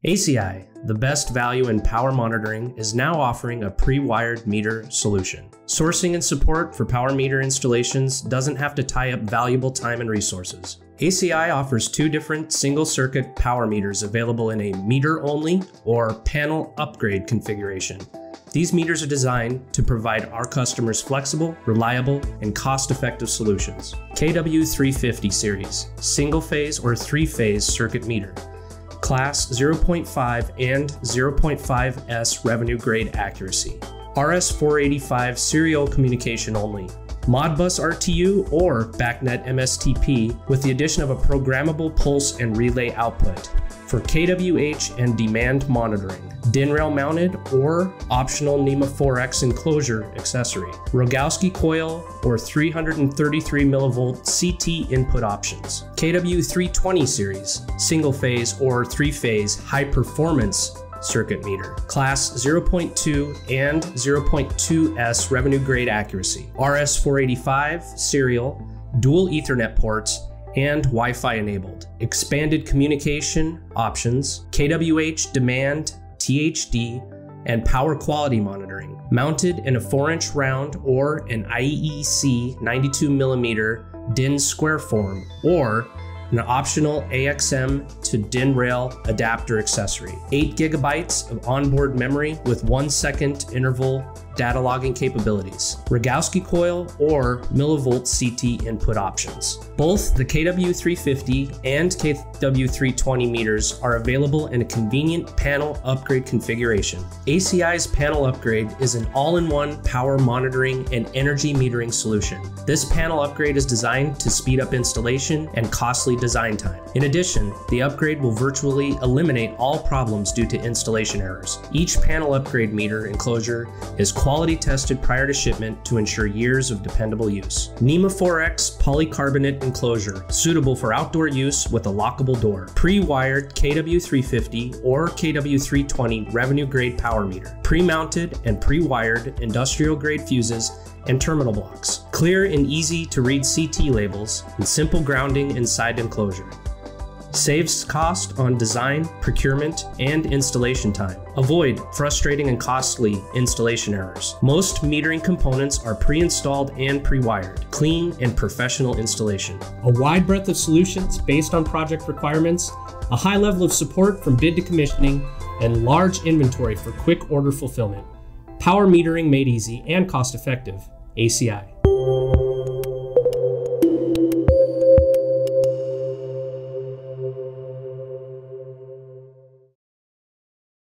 ACI, the best value in power monitoring, is now offering a pre-wired meter solution. Sourcing and support for power meter installations doesn't have to tie up valuable time and resources. ACI offers two different single-circuit power meters available in a meter-only or panel upgrade configuration. These meters are designed to provide our customers flexible, reliable, and cost-effective solutions. KW350 series, single-phase or three-phase circuit meter. Class 0.5 and 0.5S revenue grade accuracy. RS485 serial communication only. Modbus RTU or BACnet MSTP with the addition of a programmable pulse and relay output. For kWh and demand monitoring. DIN rail mounted or optional NEMA 4X enclosure accessory. Rogowski coil or 333 millivolt CT input options. KW320 series, single phase or three phase high performance circuit meter. Class 0.2 and 0.2S revenue grade accuracy. RS485 serial, dual Ethernet ports, and Wi-Fi enabled. Expanded communication options, kWh demand, THD, and power quality monitoring. Mounted in a 4-inch round or an IEC 92mm DIN square form, or an optional AXM to DIN rail adapter accessory. 8 GB of onboard memory with 1-second interval data logging capabilities. Rogowski coil or millivolt CT input options. Both the KW350 and KW320 meters are available in a convenient panel upgrade configuration. ACI's panel upgrade is an all-in-one power monitoring and energy metering solution. This panel upgrade is designed to speed up installation and costly design time. In addition, the upgrade will virtually eliminate all problems due to installation errors. Each panel upgrade meter enclosure is quality tested prior to shipment to ensure years of dependable use. NEMA 4X polycarbonate enclosure, suitable for outdoor use with a lockable door. Pre-wired KW350 or KW320 revenue grade power meter. Pre-mounted and pre-wired industrial grade fuses and terminal blocks. Clear and easy to read CT labels and simple grounding inside enclosure. Saves cost on design, procurement, and installation time. Avoid frustrating and costly installation errors. Most metering components are pre-installed and pre-wired. Clean and professional installation. A wide breadth of solutions based on project requirements, a high level of support from bid to commissioning, and large inventory for quick order fulfillment. Power metering made easy and cost effective. ACI.